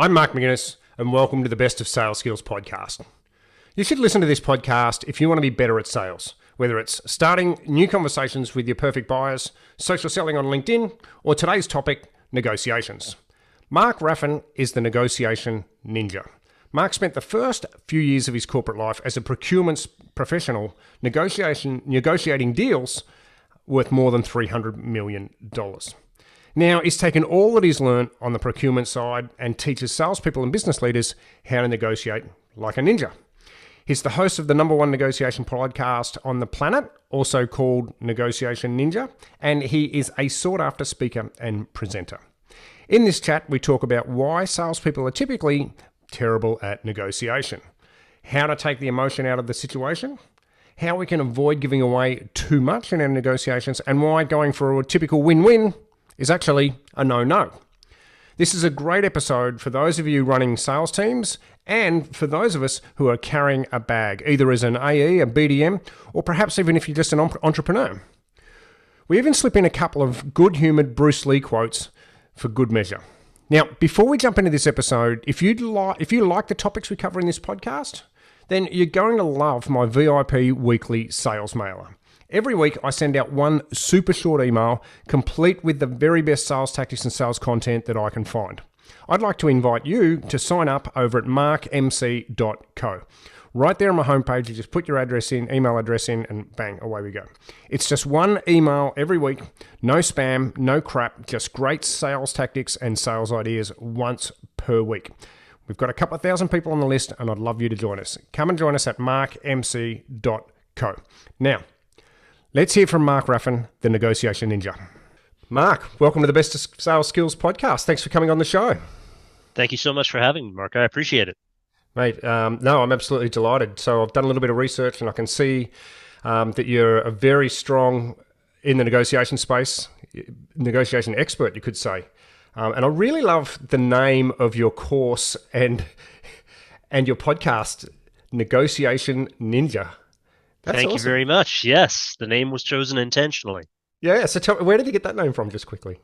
I'm Mark McGuinness, and welcome to the Best of Sales Skills podcast. You should listen to this podcast if you want to be better at sales, whether it's starting new conversations with your perfect buyers, social selling on LinkedIn, or today's topic, negotiations. Mark Raffan is the negotiation ninja. Mark spent the first few years of his corporate life as a procurement professional negotiating deals worth more than $300 million. Now, he's taken all that he's learned on the procurement side and teaches salespeople and business leaders how to negotiate like a ninja. He's the host of the #1 negotiation podcast on the planet, also called Negotiation Ninja, and he is a sought-after speaker and presenter. In this chat, we talk about why salespeople are typically terrible at negotiation, how to take the emotion out of the situation, how we can avoid giving away too much in our negotiations, and why going for a typical win-win is actually a no-no. This is a great episode for those of you running sales teams and for those of us who are carrying a bag, either as an AE, a BDM, or perhaps even if you're just an entrepreneur. We even slip in a couple of good-humoured Bruce Lee quotes for good measure. Now, before we jump into this episode, if you like the topics we cover in this podcast, then you're going to love my VIP weekly sales mailer. Every week, I send out one super short email, complete with the very best sales tactics and sales content that I can find. I'd like to invite you to sign up over at markmc.co. Right there on my homepage, you just put your address in, email address in, and bang, away we go. It's just one email every week, no spam, no crap, just great sales tactics and sales ideas once per week. We've got a couple of thousand people on the list, and I'd love you to join us. Come and join us at markmc.co. Now, let's hear from Mark Raffan, the negotiation ninja. Mark, welcome to the Best of Sales Skills podcast. Thanks for coming on the show. Thank you so much for having me, Mark. I appreciate it. Mate, no, I'm absolutely delighted. So I've done a little bit of research and I can see that you're a very strong in the negotiation space, negotiation expert, you could say. And I really love the name of your course and your podcast, Negotiation Ninja. That's Thank you awesome. very much. Yes, the name was chosen intentionally. Yeah, so tell me, where did you get that name from, just quickly?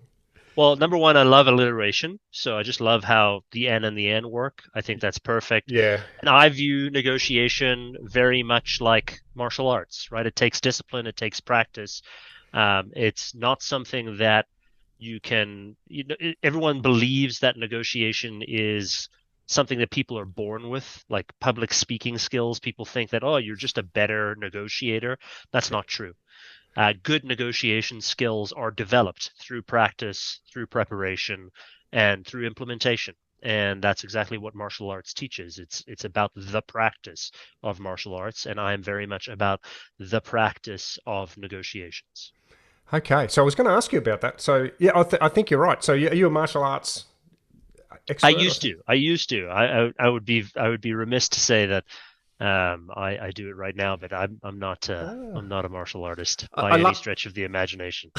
Well, number one, I love alliteration. So I just love how the N and the N work. I think that's perfect. Yeah. And I view negotiation very much like martial arts, right? It takes discipline, it takes practice. It's not something that you can, everyone believes that negotiation is something that people are born with, like public speaking skills. People think that, oh, you're just a better negotiator. That's not true. Good negotiation skills are developed through practice, through preparation, and through implementation. And that's exactly what martial arts teaches. It's about the practice of martial arts, and I am very much about the practice of negotiations. Okay, so I was going to ask you about that. So yeah, I think you're right. So are you a martial arts expert? I used to. I would be remiss to say that I do it right now, but I'm not a martial artist by any stretch of the imagination.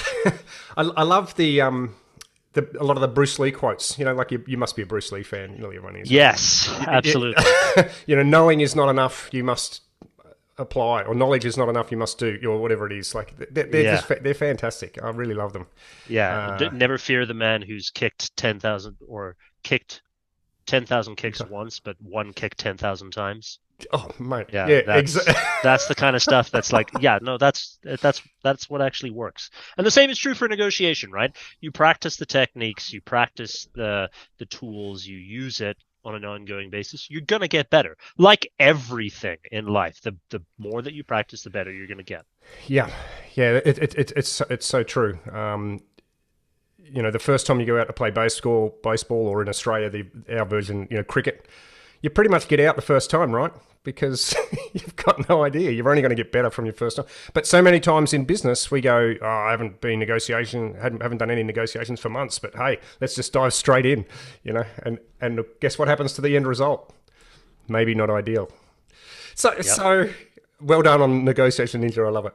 I love the a lot of the Bruce Lee quotes. You know, like you must be a Bruce Lee fan. Nearly everyone is. Yes, absolutely. Knowing is not enough. You must apply, or knowledge is not enough. You must do, or whatever it is. Like they're fantastic. I really love them. Yeah, never fear the man who's kicked 10,000 kicks once, but one kick 10,000 times. Oh, mate. Yeah, that's the kind of stuff that's like, yeah, no, that's what actually works. And the same is true for negotiation, right? You practice the techniques, you practice the tools, you use it on an ongoing basis. You're gonna get better. Like everything in life, the more that you practice, the better you're gonna get. Yeah, it's so true. The first time you go out to play baseball, or in Australia, our version, cricket, you pretty much get out the first time, right? Because you've got no idea. You're only going to get better from your first time. But so many times in business, we go, oh, I haven't done any negotiations for months, but hey, let's just dive straight in, and guess what happens to the end result? Maybe not ideal. So well done on Negotiation Ninja. I love it.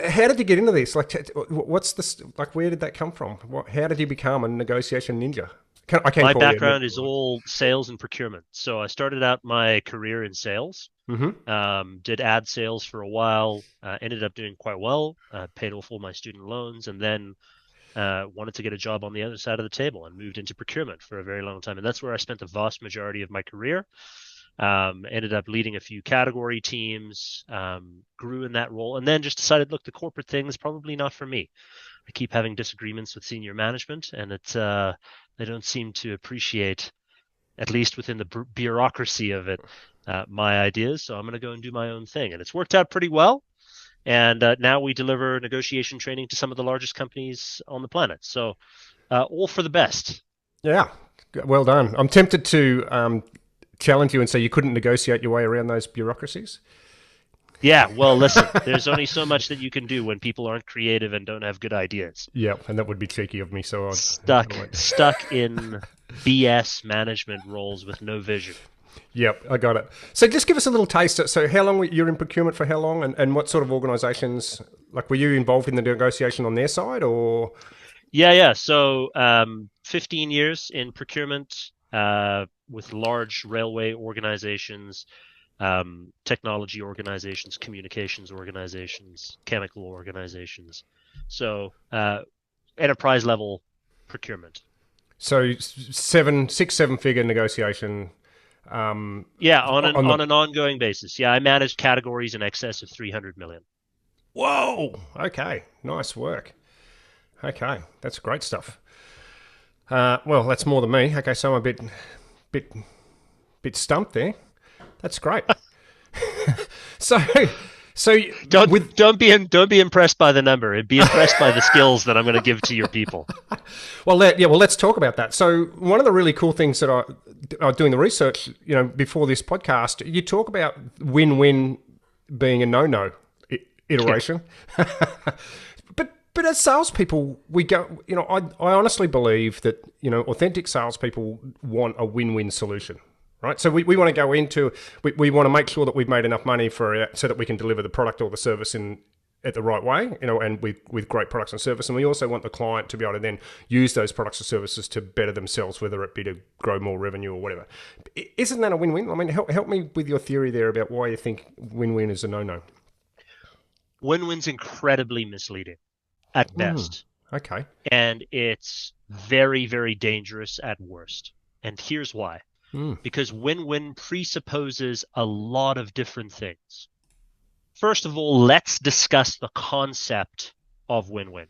How did you get into this? Like, what's this? Like, where did that come from? How did you become a negotiation ninja? My background is all sales and procurement. So I started out my career in sales. Did ad sales for a while. Ended up doing quite well. Paid off all my student loans, and then wanted to get a job on the other side of the table and moved into procurement for a very long time. And that's where I spent the vast majority of my career. Ended up leading a few category teams, grew in that role, and then just decided, look, the corporate thing is probably not for me. I keep having disagreements with senior management, and they don't seem to appreciate, at least within the bureaucracy of it, my ideas. So I'm going to go and do my own thing, and it's worked out pretty well. And now we deliver negotiation training to some of the largest companies on the planet. So all for the best. Yeah, well done. I'm tempted to challenge you and say you couldn't negotiate your way around those bureaucracies. Yeah, well, listen, there's only so much that you can do when people aren't creative and don't have good ideas. Yeah, and that would be cheeky of me. So stuck in BS management roles with no vision. Yep, I got it. So just give us a little taste. So how long you're in procurement for? How long, and what sort of organisations? Like, were you involved in the negotiation on their side, or? Yeah. So 15 years in procurement with large railway organizations, technology organizations, communications organizations, chemical organizations. So enterprise level procurement. So 7 figure negotiation. On an ongoing basis. Yeah, I managed categories in excess of 300 million. Whoa! Okay, nice work. Okay, that's great stuff. Well, that's more than me. Okay, so I'm a bit stumped there. That's great. So don't be impressed by the number. Be impressed by the skills that I'm going to give to your people. Well, let's talk about that. So one of the really cool things that I doing the research, before this podcast, you talk about win-win being a no-no iteration. But as salespeople, we go. I honestly believe that authentic salespeople want a win-win solution. Right, so we want to go into we want to make sure that we've made enough money so that we can deliver the product or the service at the right way, and with great products and service. And we also want the client to be able to then use those products or services to better themselves, whether it be to grow more revenue or whatever. Isn't that a win-win? I mean, help me with your theory there about why you think win-win is a no-no. Win-win's incredibly misleading at best. Okay. And it's very, very dangerous at worst. And here's why. Because win-win presupposes a lot of different things. First of all, let's discuss the concept of win-win.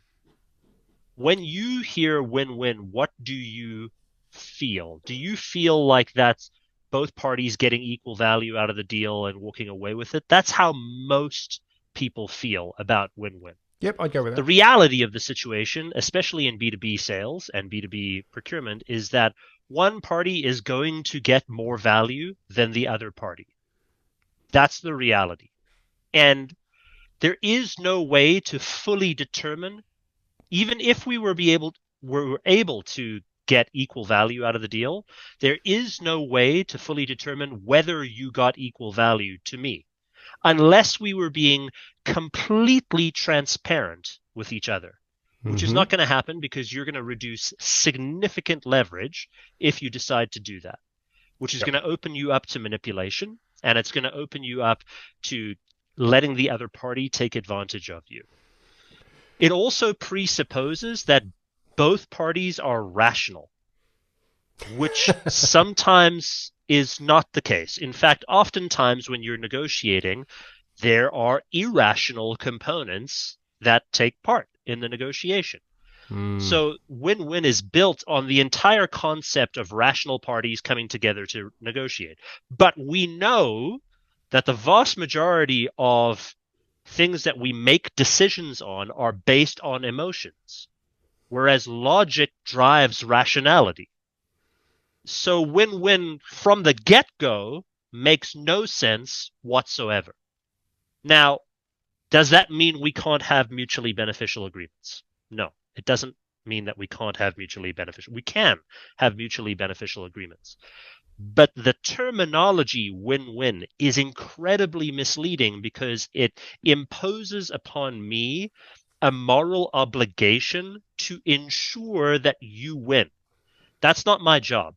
When you hear win-win, what do you feel? Do you feel like that's both parties getting equal value out of the deal and walking away with it? That's how most people feel about win-win. Yep, I'd go with that. The reality of the situation, especially in B2B sales and B2B procurement, is that one party is going to get more value than the other party. That's the reality. And there is no way to fully determine, even if we were able to get equal value out of the deal, there is no way to fully determine whether you got equal value to me, unless we were being completely transparent with each other. Which is not going to happen because you're going to reduce significant leverage if you decide to do that, which is going to open you up to manipulation, and it's going to open you up to letting the other party take advantage of you. It also presupposes that both parties are rational, which sometimes is not the case. In fact, oftentimes when you're negotiating, there are irrational components that take part in the negotiation. So win-win is built on the entire concept of rational parties coming together to negotiate. But we know that the vast majority of things that we make decisions on are based on emotions, whereas logic drives rationality. So win-win from the get-go makes no sense whatsoever. Now, does that mean we can't have mutually beneficial agreements? No, it doesn't mean that we can't have mutually beneficial. We can have mutually beneficial agreements. But the terminology win-win is incredibly misleading because it imposes upon me a moral obligation to ensure that you win. That's not my job.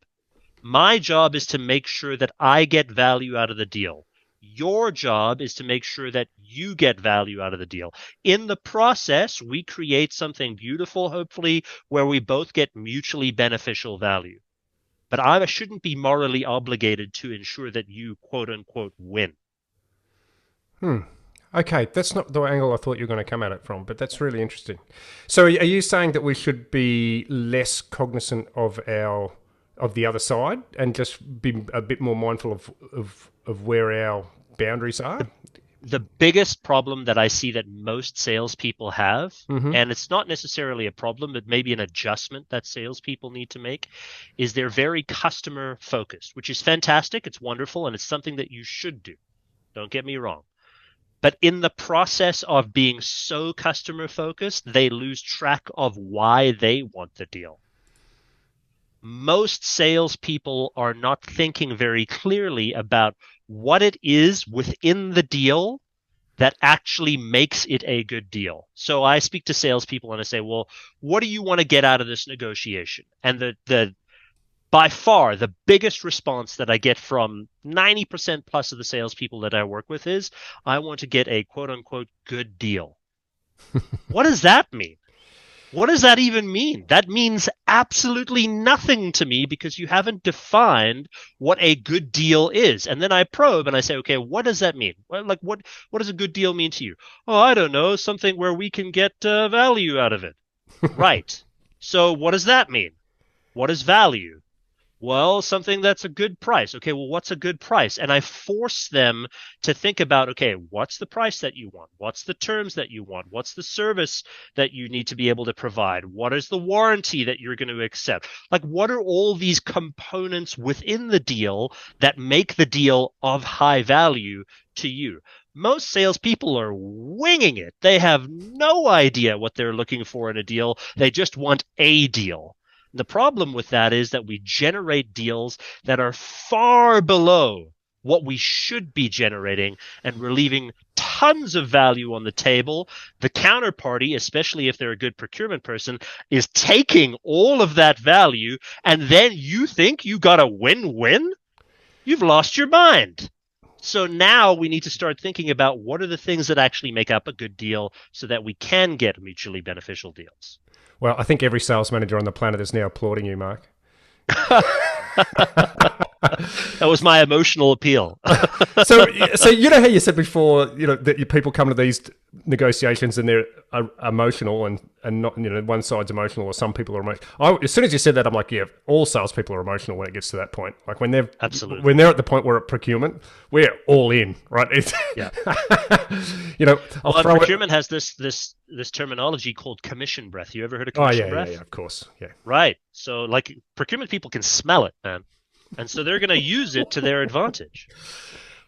My job is to make sure that I get value out of the deal. Your job is to make sure that you get value out of the deal. In the process, we create something beautiful, hopefully, where we both get mutually beneficial value. But I shouldn't be morally obligated to ensure that you, quote unquote, win. Okay, that's not the angle I thought you were going to come at it from, but that's really interesting. So, are you saying that we should be less cognizant of the other side and just be a bit more mindful of where our boundaries are? The biggest problem that I see that most salespeople have, and it's not necessarily a problem, but maybe an adjustment that salespeople need to make, is they're very customer focused, which is fantastic. It's wonderful, and it's something that you should do. Don't get me wrong. But in the process of being so customer focused, they lose track of why they want the deal. Most salespeople are not thinking very clearly about what it is within the deal that actually makes it a good deal. So I speak to salespeople and I say, well, what do you want to get out of this negotiation? And the by far the biggest response that I get from 90% plus of the salespeople that I work with is, I want to get a quote unquote good deal. What does that mean? What does that even mean? That means absolutely nothing to me because you haven't defined what a good deal is. And then I probe and I say, okay, what does that mean? What does a good deal mean to you? Oh, I don't know, something where we can get value out of it. Right. So what does that mean? What is value? Well, something that's a good price. Okay, well, what's a good price? And I force them to think about, okay, what's the price that you want? What's the terms that you want? What's the service that you need to be able to provide? What is the warranty that you're going to accept? Like, what are all these components within the deal that make the deal of high value to you? Most salespeople are winging it. They have no idea what they're looking for in a deal. They just want a deal. The problem with that is that we generate deals that are far below what we should be generating, and we're leaving tons of value on the table. The counterparty, especially if they're a good procurement person, is taking all of that value, and then you think you got a win-win? You've lost your mind. So now we need to start thinking about what are the things that actually make up a good deal so that we can get mutually beneficial deals. Well, I think every sales manager on the planet is now applauding you, Mark. That was my emotional appeal. So you know how you said before, that people come to these negotiations and they're emotional and not, one side's emotional or some people are emotional. As soon as you said that, I'm like, yeah, all salespeople are emotional when it gets to that point. Like when they're at the point where at procurement, we're all in, right? Yeah. Procurement has this terminology called commission breath. You ever heard of commission breath? Yeah, of course, yeah. Right. So like procurement people can smell it, man. And so they're going to use it to their advantage.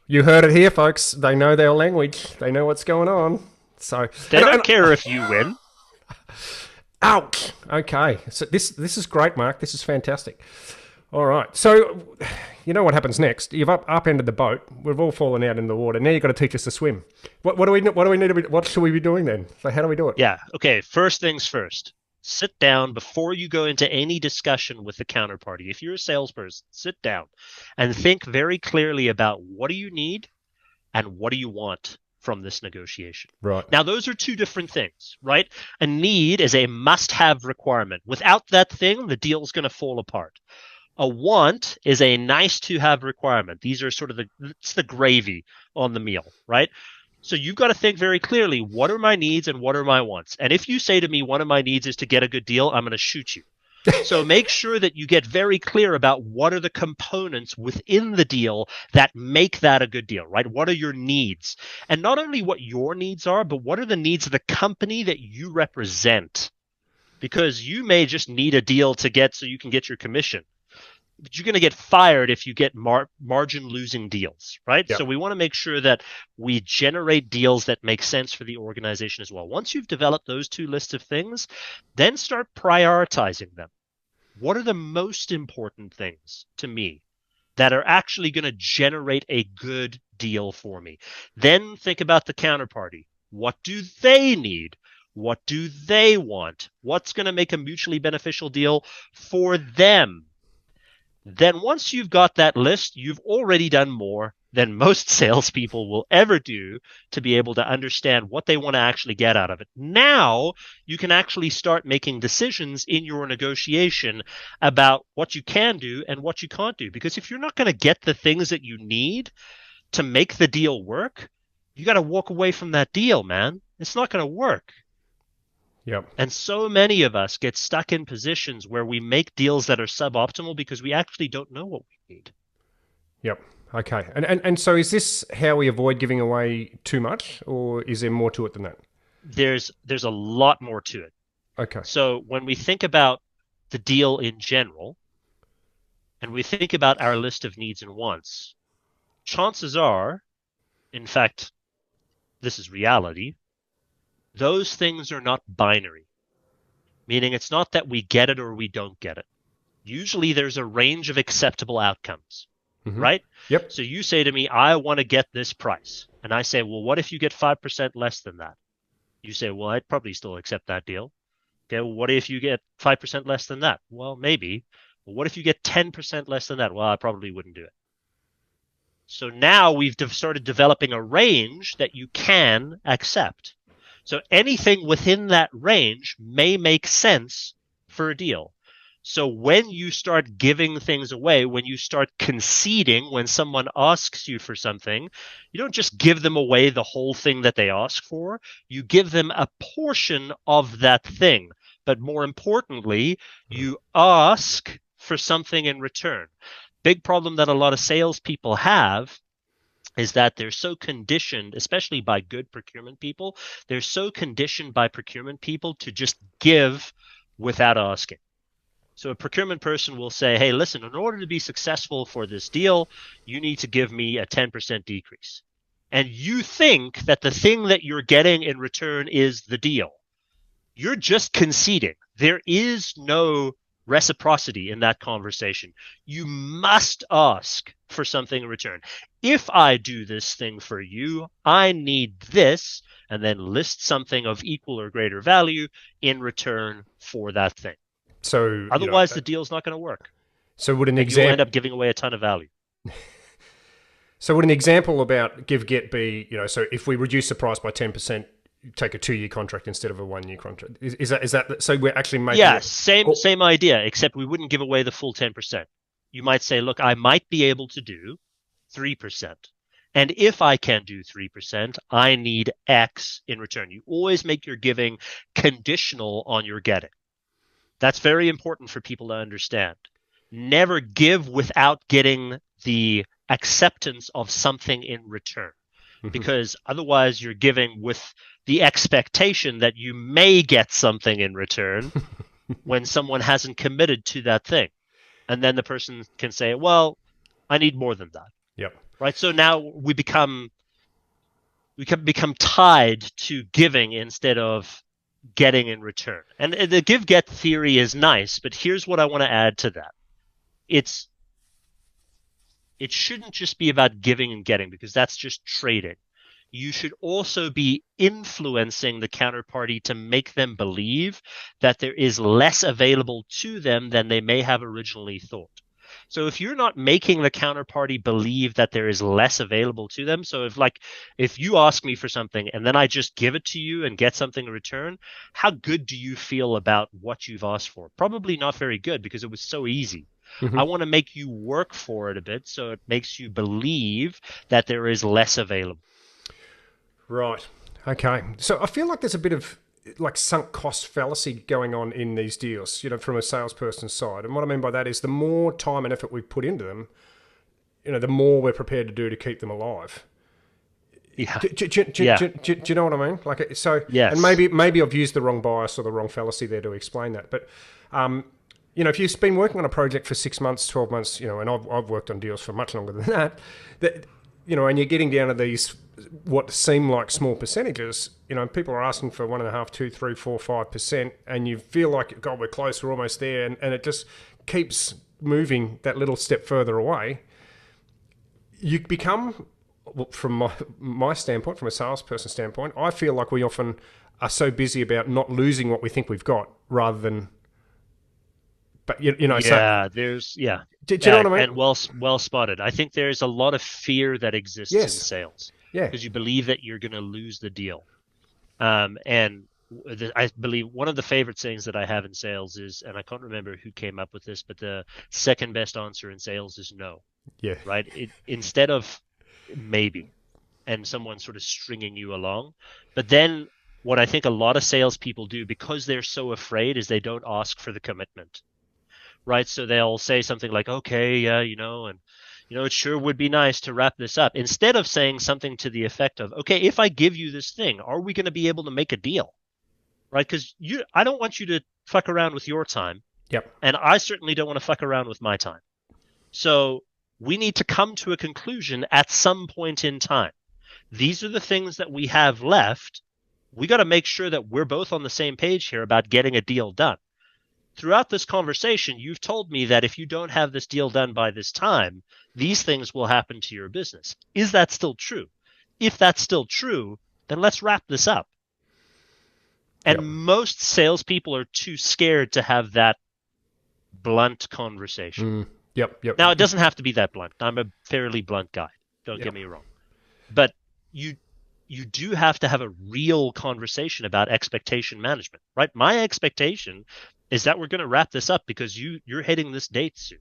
You heard it here, folks. They know their language. They know what's going on. So they don't care if you win. Ouch. Okay. So this is great, Mark. This is fantastic. All right. So you know what happens next? You've upended the boat. We've all fallen out in the water. Now you've got to teach us to swim. What do we need to be? What should we be doing then? So how do we do it? Yeah. Okay. First things first. Sit down before you go into any discussion with the counterparty. If you're a salesperson, sit down and think very clearly about what do you need and what do you want from this negotiation. Right. Now, those are two different things, right? A need is a must-have requirement. Without that thing, the deal's going to fall apart. A want is a nice-to-have requirement. These are sort of it's the gravy on the meal, right? So you've got to think very clearly, what are my needs and what are my wants? And if you say to me, one of my needs is to get a good deal, I'm going to shoot you. So make sure that you get very clear about what are the components within the deal that make that a good deal, right? What are your needs? And not only what your needs are, but what are the needs of the company that you represent? Because you may just need a deal to get so you can get your commission. But you're going to get fired if you get margin losing deals, right? Yep. So we want to make sure that we generate deals that make sense for the organization as well. Once you've developed those two lists of things, then start prioritizing them. What are the most important things to me that are actually going to generate a good deal for me? Then think about the counterparty. What do they need? What do they want? What's going to make a mutually beneficial deal for them? Then once you've got that list, you've already done more than most salespeople will ever do to be able to understand what they want to actually get out of it. Now you can actually start making decisions in your negotiation about what you can do and what you can't do. Because if you're not going to get the things that you need to make the deal work, you got to walk away from that deal, man. It's not going to work. Yep. And so many of us get stuck in positions where we make deals that are suboptimal because we actually don't know what we need. Yep. Okay. And so is this how we avoid giving away too much, or is there more to it than that? There's a lot more to it. Okay. So when we think about the deal in general, and we think about our list of needs and wants, chances are, in fact, this is reality, those things are not binary. Meaning it's not that we get it or we don't get it. Usually there's a range of acceptable outcomes. Right? Yep. So you say to me, I want to get this price. And I say, well, what if you get 5% less than that? You say, well, I'd probably still accept that deal. Okay, well, what if you get 5% less than that? Well, maybe. Well, what if you get 10% less than that? Well, I probably wouldn't do it. So now we've started developing a range that you can accept. So anything within that range may make sense for a deal. So when you start giving things away, when you start conceding, when someone asks you for something, you don't just give them away the whole thing that they ask for. You give them a portion of that thing. But more importantly, you ask for something in return. Big problem that a lot of salespeople have is that they're so conditioned, especially by good procurement people, they're so conditioned by procurement people to just give without asking. So a procurement person will say, hey, listen, in order to be successful for this deal, you need to give me a 10% decrease. And you think that the thing that you're getting in return is the deal. You're just conceding. There is no reciprocity in that conversation. You must ask for something in return. If I do this thing for you, I need this, and then list something of equal or greater value in return for that thing. So otherwise, the deal's not going to work. So would an example, you'll end up giving away a ton of value. So would an example about give get be, so if we reduce the price by 10%, take a 2-year contract instead of a 1-year contract? Is that so? We're actually making same idea, except we wouldn't give away the full 10%. You might say, look, I might be able to do 3%. And if I can do 3%, I need X in return. You always make your giving conditional on your getting. That's very important for people to understand. Never give without getting the acceptance of something in return, because otherwise you're giving with the expectation that you may get something in return when someone hasn't committed to that thing. And then the person can say, well, I need more than that. Yep. Right. So now we become tied to giving instead of getting in return. And the give-get theory is nice, but here's what I want to add to that. It shouldn't just be about giving and getting, because that's just trading. You should also be influencing the counterparty to make them believe that there is less available to them than they may have originally thought. So if you're not making the counterparty believe that there is less available to them, so if you ask me for something and then I just give it to you and get something in return, how good do you feel about what you've asked for? Probably not very good, because it was so easy. I want to make you work for it a bit so it makes you believe that there is less available. Right. Okay. So I feel like there's a bit of sunk cost fallacy going on in these deals, from a salesperson's side. And what I mean by that is the more time and effort we put into them, the more we're prepared to do to keep them alive. Yeah. Do you know what I mean? Yes. And maybe I've used the wrong bias or the wrong fallacy there to explain that. But, if you've been working on a project for 6 months, 12 months, and I've worked on deals for much longer than that, and you're getting down to these what seem like small percentages, people are asking for 1.5%, 2%, 3%, 4%, 5%, and you feel like, God, we're close, we're almost there, and it just keeps moving that little step further away. You become, from my standpoint, from a salesperson standpoint, I feel like we often are so busy about not losing what we think we've got rather than But so Yeah, there's yeah, do you know what I and mean? well spotted. I think there's a lot of fear that exists in Yes. sales Yeah. because you believe that you're going to lose the deal. And I believe one of the favorite sayings that I have in sales is, and I can't remember who came up with this, but the second best answer in sales is no, Yeah. right? Instead of maybe, and someone sort of stringing you along. But then what I think a lot of salespeople do because they're so afraid is they don't ask for the commitment, right? So they'll say something like, okay, yeah, and it sure would be nice to wrap this up, instead of saying something to the effect of, okay, if I give you this thing, are we going to be able to make a deal, right? Because I don't want you to fuck around with your time, Yep. and I certainly don't want to fuck around with my time. So we need to come to a conclusion at some point in time. These are the things that we have left. We got to make sure that we're both on the same page here about getting a deal done. Throughout this conversation, you've told me that if you don't have this deal done by this time, these things will happen to your business. Is that still true? If that's still true, then let's wrap this up. And Yep. most salespeople are too scared to have that blunt conversation. Yep. Yep. Now, it doesn't have to be that blunt. I'm a fairly blunt guy. Don't get Yep. me wrong. But you do have to have a real conversation about expectation management, right? My expectation is that we're going to wrap this up because you're hitting this date soon.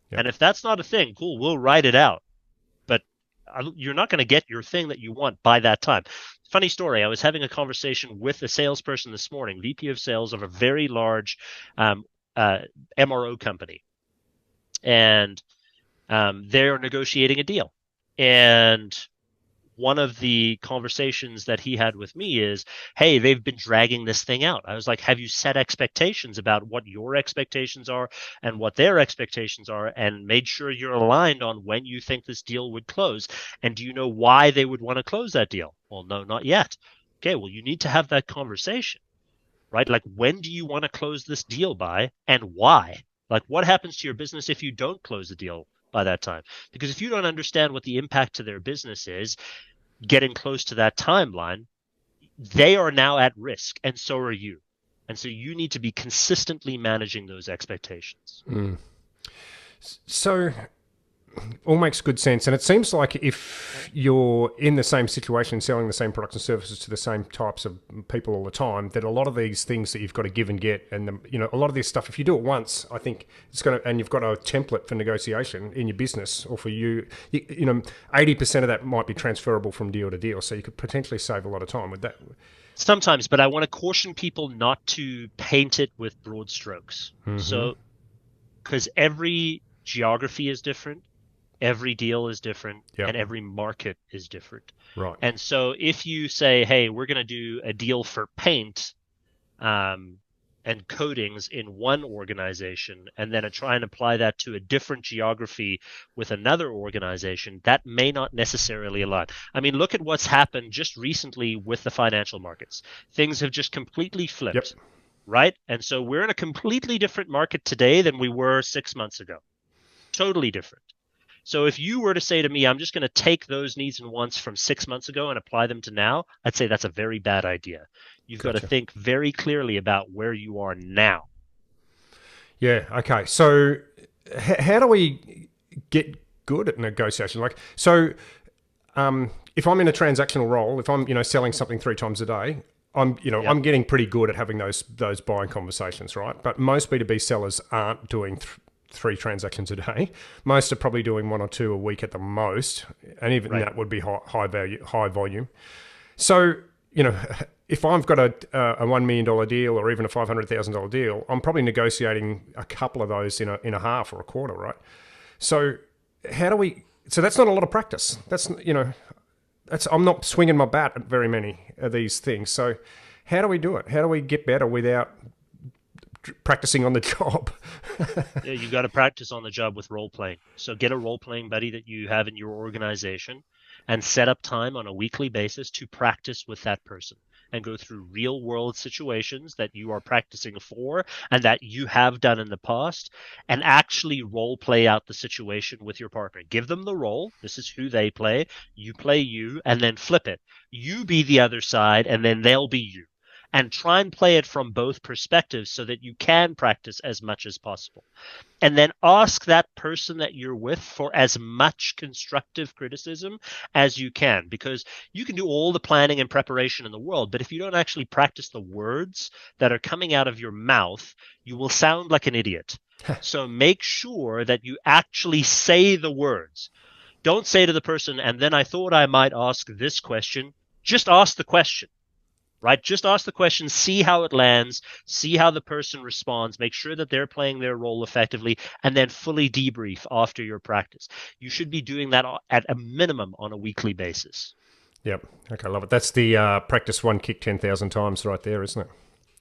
Yep. And if that's not a thing, cool, we'll write it out. But you're not going to get your thing that you want by that time. Funny story, I was having a conversation with a salesperson this morning, VP of sales of a very large MRO company. And they're negotiating a deal. And one of the conversations that he had with me is, hey, they've been dragging this thing out. I was like, have you set expectations about what your expectations are and what their expectations are, and made sure you're aligned on when you think this deal would close? And do you know why they would want to close that deal? Well, no, not yet. Okay, well, you need to have that conversation, right? Like, when do you want to close this deal by, and why? Like, what happens to your business if you don't close the deal by that time? Because if you don't understand what the impact to their business is, getting close to that timeline, they are now at risk, and so are you. And so you need to be consistently managing those expectations. So all makes good sense. And it seems like if you're in the same situation, selling the same products and services to the same types of people all the time, that a lot of these things that you've got to give and get, and a lot of this stuff, if you do it once, I think it's going to, and you've got a template for negotiation in your business or for you, 80% of that might be transferable from deal to deal. So you could potentially save a lot of time with that. Sometimes, but I want to caution people not to paint it with broad strokes. So, because every geography is different, every deal is different, and every market is different. Right. And so if you say, hey, we're going to do a deal for paint and coatings in one organization, and then try and apply that to a different geography with another organization, that may not necessarily align. I mean, look at what's happened just recently with the financial markets. Things have just completely flipped, right? And so we're in a completely different market today than we were 6 months ago. Totally different. So if you were to say to me, I'm just going to take those needs and wants from 6 months ago and apply them to now, I'd say that's a very bad idea. You've got to think very clearly about where you are now. Yeah. Okay. So how do we get good at negotiation? Like, so if I'm in a transactional role, if I'm, selling something 3 times a day, I'm getting pretty good at having those buying conversations, right? But most B2B sellers aren't doing 3 transactions a day. Most are probably doing 1 or 2 a week at the most, and even that would be high value, high volume. So, if I've got a $1 million deal or even a $500,000 deal, I'm probably negotiating a couple of those in a half or a quarter, right? So how do we? So that's not a lot of practice. I'm not swinging my bat at very many of these things. So how do we do it? How do we get better without practicing on the job? Yeah, you got to practice on the job with role playing. So get a role playing buddy that you have in your organization and set up time on a weekly basis to practice with that person and go through real world situations that you are practicing for and that you have done in the past, and actually role play out the situation with your partner. Give them the role. This is who they play. You play you, and then flip it. You be the other side, and then they'll be you. and try and play it from both perspectives so that you can practice as much as possible. And then ask that person that you're with for as much constructive criticism as you can, because you can do all the planning and preparation in the world, but if you don't actually practice the words that are coming out of your mouth, you will sound like an idiot. So make sure that you actually say the words. Don't say to the person, and then I thought I might ask this question. Just ask the question. Right? Just ask the question, see how it lands, see how the person responds, make sure that they're playing their role effectively, and then fully debrief after your practice. You should be doing that at a minimum on a weekly basis. Yep. Okay, love it. That's the practice one, kick 10,000 times right there, isn't it?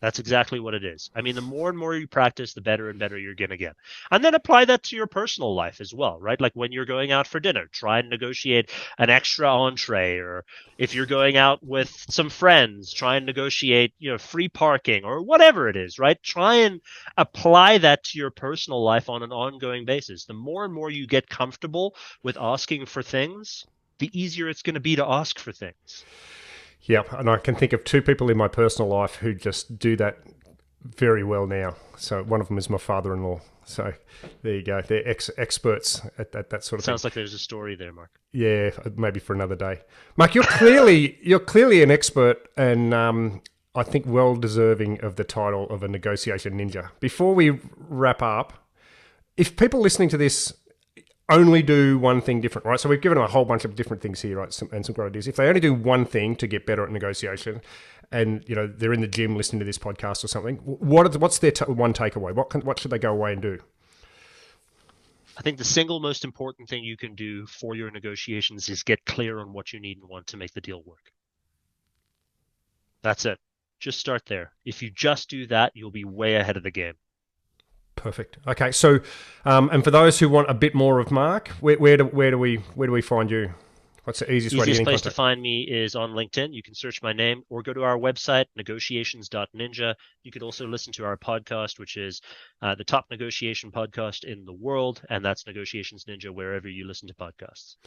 That's exactly what it is. I mean, the more and more you practice, the better and better you're going to get. And then apply that to your personal life as well, right? Like when you're going out for dinner, try and negotiate an extra entree, or if you're going out with some friends, try and negotiate, free parking or whatever it is, right? Try and apply that to your personal life on an ongoing basis. The more and more you get comfortable with asking for things, the easier it's going to be to ask for things. Yeah, and I can think of two people in my personal life who just do that very well now. So one of them is my father-in-law. So there you go. They're experts at that sort of thing. Sounds like there's a story there, Mark. Yeah, maybe for another day. Mark, you're clearly an expert, and I think well deserving of the title of a negotiation ninja. Before we wrap up, if people listening to this only do one thing different, right? So we've given them a whole bunch of different things here, right? And some great ideas. If they only do one thing to get better at negotiation, and they're in the gym listening to this podcast or something, what's their one takeaway? What should they go away and do? I think the single most important thing you can do for your negotiations is get clear on what you need and want to make the deal work. That's it. Just start there. If you just do that, you'll be way ahead of the game. Perfect. Okay, so and for those who want a bit more of Mark, where do we find you? What's the easiest way to get in place contact? To find me is on LinkedIn. You can search my name or go to our website, negotiations.ninja. You could also listen to our podcast, which is the top negotiation podcast in the world, and that's Negotiations Ninja wherever you listen to podcasts.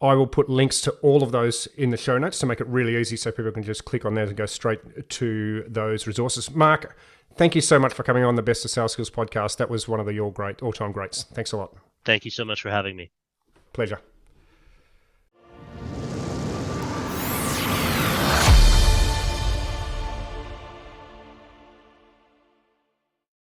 I will put links to all of those in the show notes to make it really easy so people can just click on there and go straight to those resources. Mark, thank you so much for coming on the Best of Sales Skills podcast. That was one of your all-time greats. Thanks a lot. Thank you so much for having me. Pleasure.